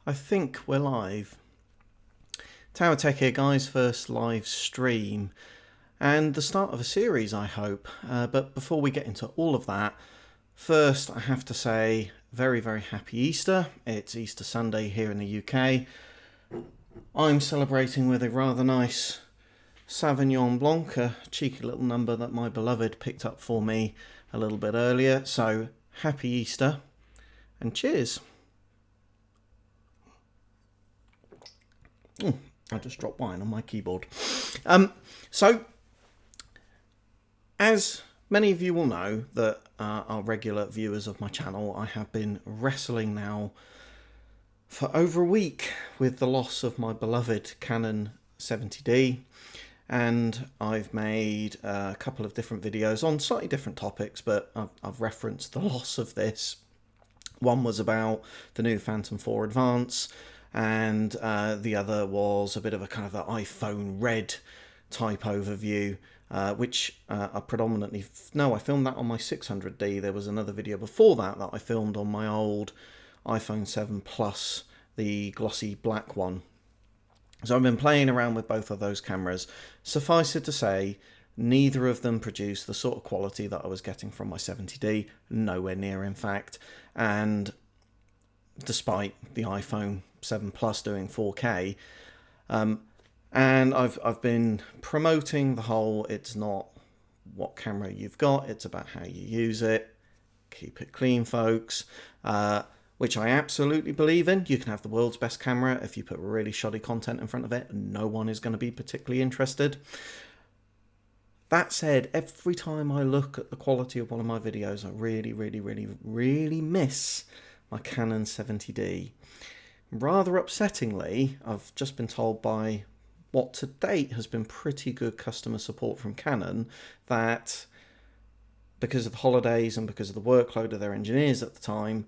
I think we're live. Tower Tech here, guys. First live stream and the start of a series, I hope. But before we get into all of that, first I have to say very, very happy Easter. It's Easter Sunday here in the UK. I'm celebrating with a rather nice Sauvignon Blanc, a cheeky little number that my beloved picked up for me a little bit earlier. So happy Easter and cheers. Oh, I just dropped wine on my keyboard. So, as many of you will know that are regular viewers of my channel, I have been wrestling now for over a week with the loss of my beloved Canon 70D. And I've made a couple of different videos on slightly different topics, but I've referenced the loss of this. One was about the new Phantom 4 Advance, and the other was a bit of a kind of an iPhone red type overview, which I predominantly I filmed that on my 600D. There was another video before that I filmed on my old iPhone 7 Plus, the glossy black one. So I've been playing around with both of those cameras. Suffice it to say, neither of them produce the sort of quality that I was getting from my 70D, nowhere near in fact. And despite the iPhone 7 Plus doing 4K, and I've been promoting the whole, it's not what camera you've got, it's about how you use it. Keep it clean, folks, which I absolutely believe in. You can have the world's best camera. If you put really shoddy content in front of it, no one is going to be particularly interested. That said, every time I look at the quality of one of my videos, I really miss my Canon 70D. Rather upsettingly, I've just been told by what to date has been pretty good customer support from Canon that because of the holidays and because of the workload of their engineers at the time,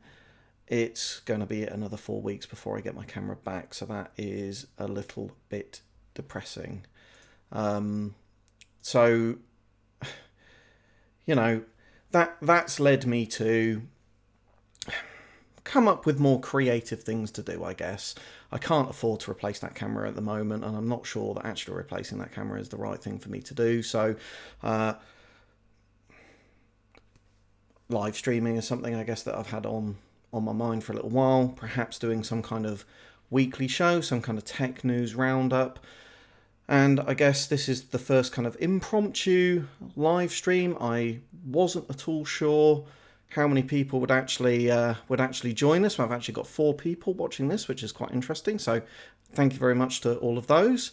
it's going to be another 4 weeks before I get my camera back. So that is a little bit depressing. So, you know, that's led me to come up with more creative things to do, I guess. I can't afford to replace that camera at the moment, and I'm not sure that actually replacing that camera is the right thing for me to do. So, live streaming is something, I guess, that I've had on my mind for a little while. Perhaps doing some kind of weekly show, some kind of tech news roundup. And I guess this is the first kind of impromptu live stream. I wasn't at all sure how many people would actually join this. I've actually got 4 people watching this, which is quite interesting. So thank you very much to all of those.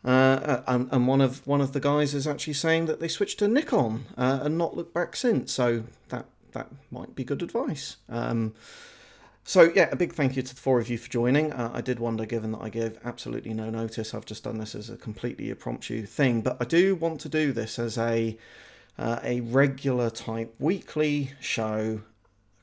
And one of the guys is actually saying that they switched to Nikon and not looked back since. So that might be good advice. So yeah, a big thank you to the 4 of you for joining. I did wonder, given that I gave absolutely no notice, I've just done this as a completely impromptu thing. But I do want to do this as a regular type weekly show,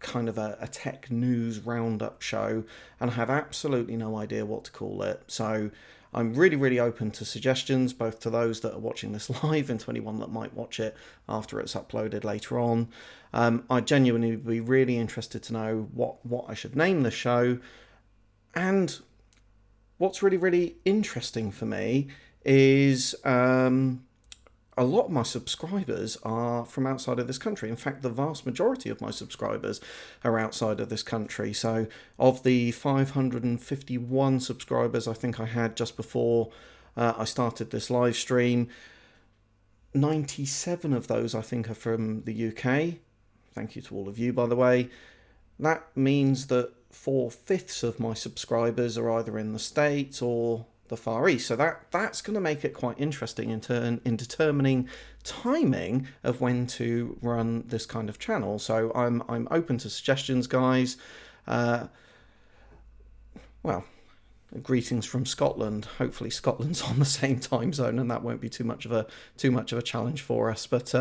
kind of a tech news roundup show, and I have absolutely no idea what to call it. So I'm really open to suggestions, both to those that are watching this live and to anyone that might watch it after it's uploaded later on. I genuinely would be really interested to know what I should name the show. And what's really interesting for me is a lot of my subscribers are from outside of this country. In fact, the vast majority of my subscribers are outside of this country. So of the 551 subscribers I think I had just before I started this live stream, 97 of those I think are from the UK. Thank you to all of you, by the way. That means that 4/5 of my subscribers are either in the States or the Far East. So that's going to make it quite interesting in determining timing of when to run this kind of channel. So I'm open to suggestions, guys. Well, greetings from Scotland. Hopefully Scotland's on the same time zone and that won't be too much of a challenge for us. But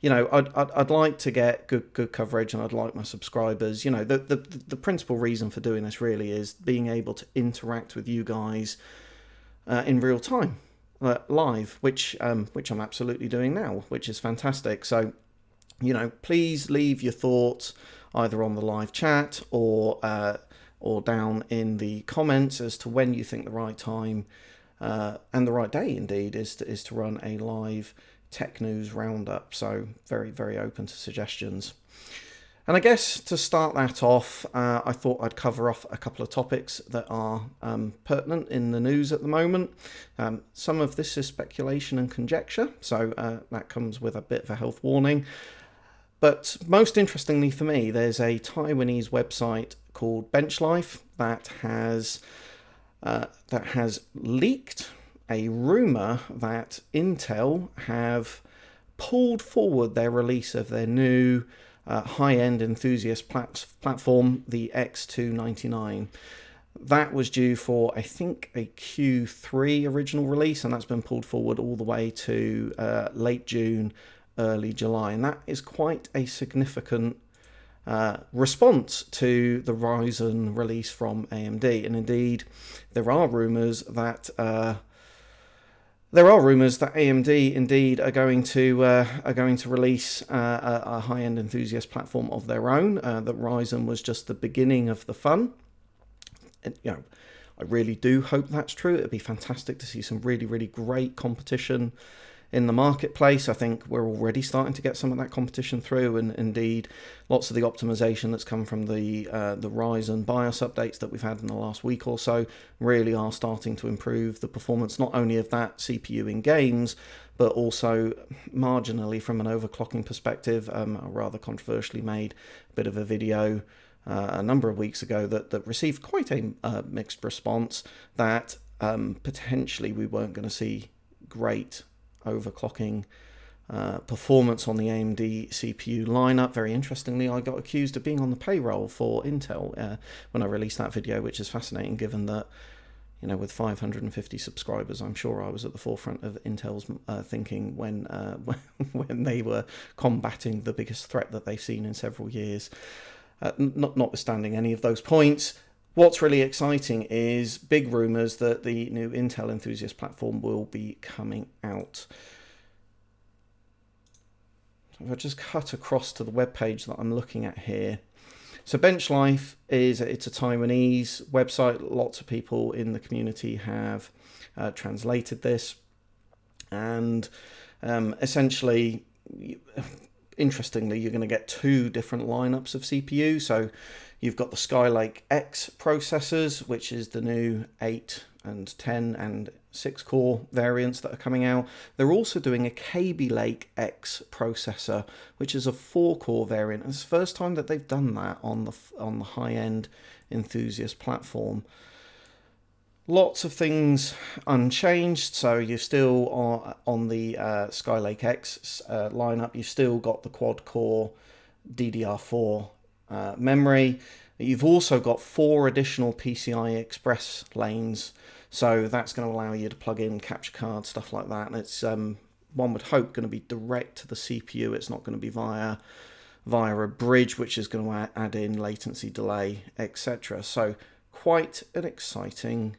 you know, I'd like to get good coverage, and I'd like my subscribers. You know, the principal reason for doing this really is being able to interact with you guys in real time, live, which I'm absolutely doing now, which is fantastic. So, you know, please leave your thoughts either on the live chat or or down in the comments as to when you think the right time and the right day indeed is to run a live tech news roundup. So very, very open to suggestions. And I guess to start that off, I thought I'd cover off a couple of topics that are pertinent in the news at the moment. Some of this is speculation and conjecture, so that comes with a bit of a health warning. But most interestingly for me, there's a Taiwanese website called BenchLife that has leaked a rumor that Intel have pulled forward their release of their new high-end Enthusiast platform, the X299. That was due for, I think, a Q3 original release, and that's been pulled forward all the way to late June, early July. And that is quite a significant response to the Ryzen release from AMD. And indeed, there are rumours that AMD indeed are going to release a high-end Enthusiast platform of their own. That Ryzen was just the beginning of the fun. And, I really do hope that's true. It'd be fantastic to see some really, really great competition in the marketplace. I think we're already starting to get some of that competition through, and indeed lots of the optimization that's come from the Ryzen BIOS updates that we've had in the last week or so really are starting to improve the performance not only of that CPU in games, but also marginally from an overclocking perspective. I rather controversially made a bit of a video a number of weeks ago that received quite a mixed response, that potentially we weren't going to see great overclocking performance on the AMD CPU lineup. Very interestingly, I got accused of being on the payroll for Intel when I released that video, which is fascinating given that, with 550 subscribers, I'm sure I was at the forefront of Intel's thinking when they were combating the biggest threat that they've seen in several years. Notwithstanding any of those points, what's really exciting is big rumours that the new Intel Enthusiast platform will be coming out. So if I just cut across to the webpage that I'm looking at here. So BenchLife it's a Taiwanese website. Lots of people in the community have translated this. And essentially, interestingly, you're going to get two different lineups of CPU. So you've got the Skylake X processors, which is the new 8 and 10 and 6 core variants that are coming out. They're also doing a Kaby Lake X processor, which is a 4 core variant. It's the first time that they've done that on the high-end Enthusiast platform. Lots of things unchanged, so you still are on the Skylake X lineup. You've still got the quad-core DDR4 memory. You've also got 4 additional PCI Express lanes, so that's going to allow you to plug in capture cards, stuff like that. And it's one would hope going to be direct to the CPU. It's not going to be via a bridge, which is going to add in latency, delay, etc. So quite an exciting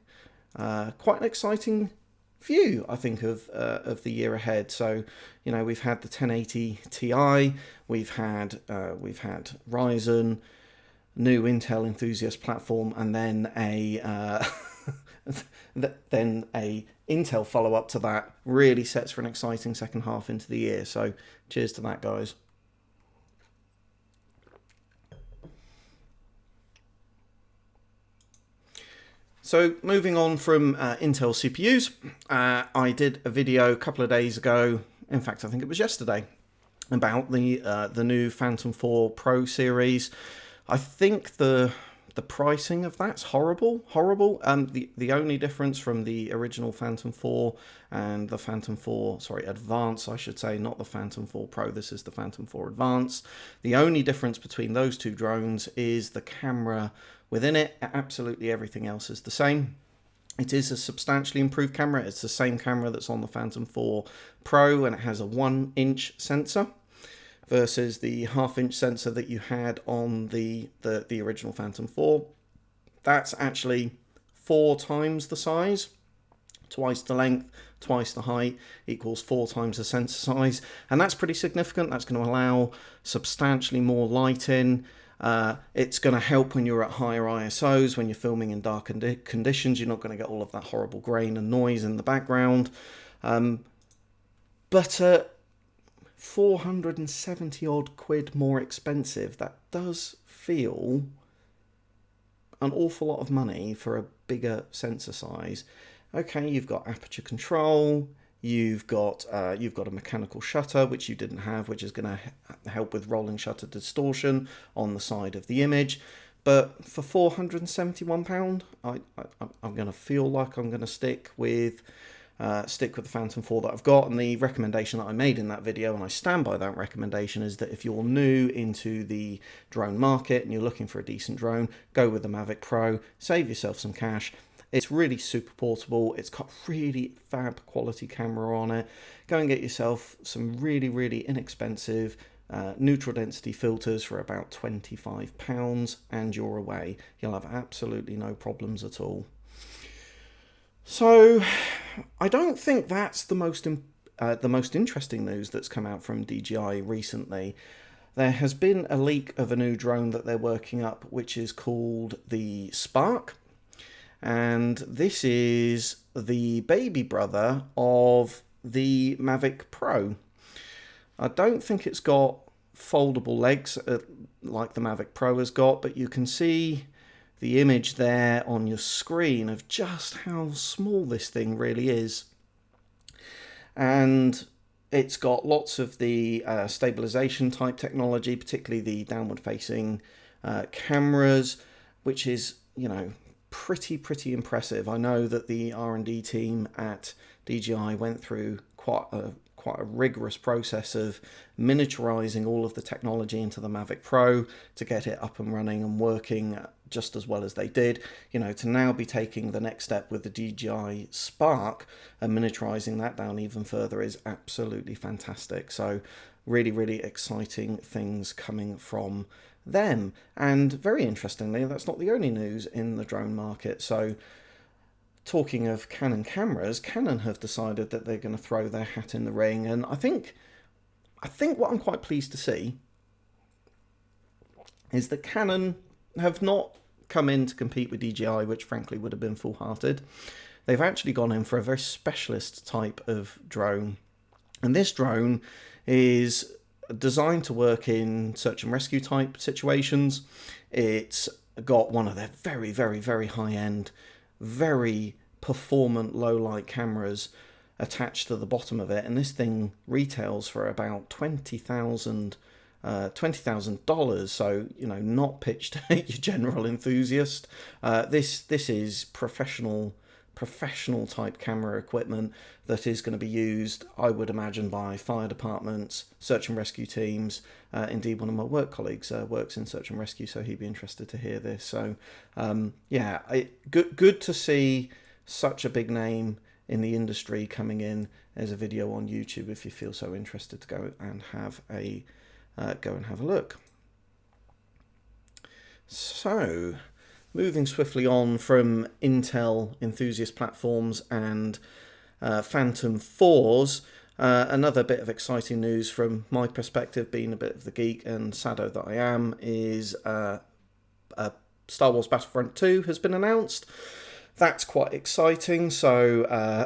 view, I think, of the year ahead. So, we've had the 1080 Ti, we've had Ryzen, new Intel Enthusiast platform, and then a Intel follow up to that. Really sets for an exciting second half into the year. So, cheers to that, guys. So moving on from Intel CPUs, I did a video a couple of days ago, in fact I think it was yesterday, about the new Phantom 4 Pro series. I think the pricing of that's horrible. The only difference from the original Phantom 4 and the Phantom 4, Advance, I should say, not the Phantom 4 Pro, this is the Phantom 4 Advance. The only difference between those two drones is the camera within it. Absolutely everything else is the same. It is a substantially improved camera. It's the same camera that's on the Phantom 4 Pro, and it has a 1-inch sensor versus the 1/2-inch sensor that you had on the original Phantom 4. That's actually 4 times the size, twice the length, twice the height, equals 4 times the sensor size, and that's pretty significant. That's going to allow substantially more light in. It's going to help when you're at higher ISOs, when you're filming in dark conditions. You're not going to get all of that horrible grain and noise in the background. But at 470 odd quid more expensive, that does feel an awful lot of money for a bigger sensor size. Okay, you've got aperture control, you've got a mechanical shutter, which you didn't have, which is going to help with rolling shutter distortion on the side of the image. But for £471, I'm going to feel like I'm going to stick with the Phantom 4 that I've got. And the recommendation that I made in that video, and I stand by that recommendation, is that if you're new into the drone market and you're looking for a decent drone, go with the Mavic Pro, save yourself some cash. It's really super portable. It's got really fab quality camera on it. Go and get yourself some really, really inexpensive neutral density filters for about £25 and you're away. You'll have absolutely no problems at all. So I don't think that's the most interesting news that's come out from DJI recently. There has been a leak of a new drone that they're working up, which is called the Spark. And this is the baby brother of the Mavic Pro. I don't think it's got foldable legs like the Mavic Pro has got, but you can see the image there on your screen of just how small this thing really is. And it's got lots of the stabilization type technology, particularly the downward facing cameras, which is, you know, pretty impressive. I know that the R&D team at DJI went through quite a rigorous process of miniaturizing all of the technology into the Mavic Pro to get it up and running and working just as well as they did. You know, to now be taking the next step with the DJI Spark and miniaturizing that down even further is absolutely fantastic. So really exciting things coming from them. And very interestingly, that's not the only news in the drone market. So talking of Canon cameras, Canon have decided that they're going to throw their hat in the ring, and I think what I'm quite pleased to see is that Canon have not come in to compete with DJI, which frankly would have been foolhardy. They've actually gone in for a very specialist type of drone, and this drone is designed to work in search and rescue type situations. It's got one of their very high-end, very performant low light cameras attached to the bottom of it, and this thing retails for about $20,000. So, you know, not pitched at your general enthusiast. This is professional type camera equipment that is going to be used, I would imagine, by fire departments, search and rescue teams. Indeed, one of my work colleagues works in search and rescue, so he'd be interested to hear this. So yeah, good to see such a big name in the industry coming in as a video on YouTube. If you feel so interested, to go and have a look. So moving swiftly on from Intel Enthusiast platforms and Phantom 4s, another bit of exciting news from my perspective, being a bit of the geek and saddo that I am, is Star Wars Battlefront 2 has been announced. That's quite exciting. So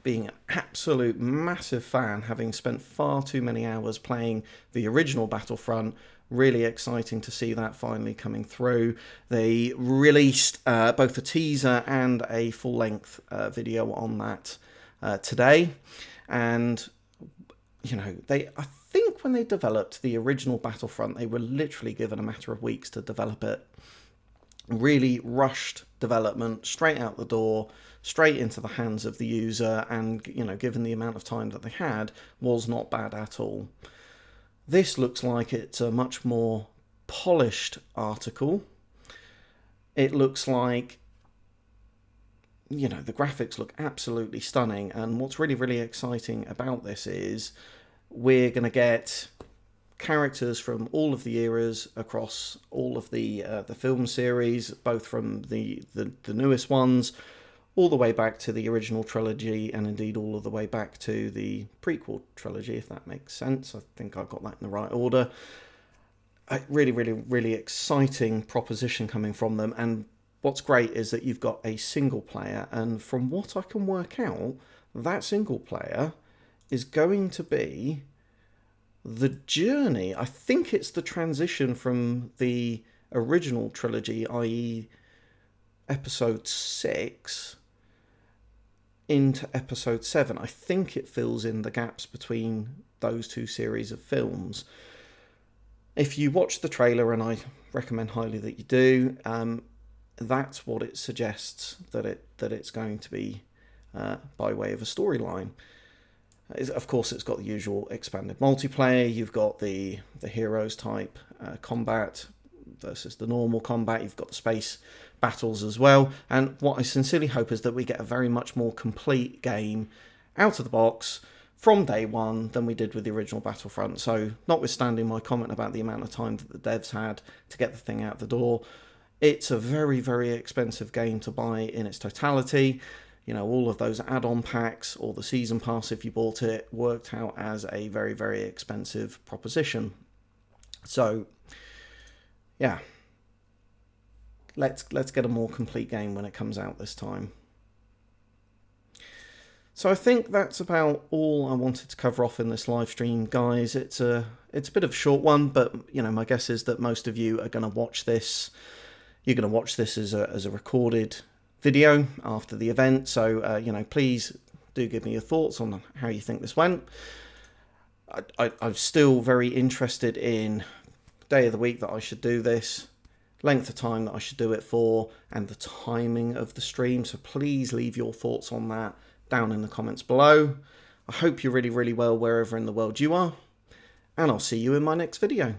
being an absolute massive fan, having spent far too many hours playing the original Battlefront, really exciting to see that finally coming through. They released both a teaser and a full-length video on that today. And, you know, I think when they developed the original Battlefront, they were literally given a matter of weeks to develop it. Really rushed development, straight out the door, straight into the hands of the user, and, you know, given the amount of time that they had, was not bad at all. This looks like it's a much more polished article. It looks like, you know, the graphics look absolutely stunning, and what's really exciting about this is we're going to get characters from all of the eras across all of the film series, both from the newest ones all the way back to the original trilogy, and indeed all of the way back to the prequel trilogy, if that makes sense. I think I got that in the right order. a really exciting proposition coming from them. And what's great is that you've got a single player, and from what I can work out, that single player is going to be the journey. I think it's the transition from the original trilogy, i.e. episode 6, into episode 7. I think it fills in the gaps between those two series of films. If you watch the trailer, and I recommend highly that you do, that's what it suggests that it's going to be by way of a storyline. Of course, it's got the usual expanded multiplayer. You've got the heroes type combat versus the normal combat. You've got the space battles as well. And what I sincerely hope is that we get a very much more complete game out of the box from day one than we did with the original Battlefront. So notwithstanding my comment about the amount of time that the devs had to get the thing out the door, it's a very expensive game to buy in its totality. You know, all of those add-on packs or the season pass, if you bought it, worked out as a very expensive proposition. So yeah, let's get a more complete game when it comes out this time. So I think that's about all I wanted to cover off in this live stream, guys. It's a bit of a short one, but you know, my guess is that most of you are going to watch this. You're going to watch this as a recorded video after the event. So you know, please do give me your thoughts on how you think this went. I'm still very interested in day of the week that I should do this, length of time that I should do it for, and the timing of the stream. So please leave your thoughts on that down in the comments below. I hope you're really well wherever in the world you are, and I'll see you in my next video.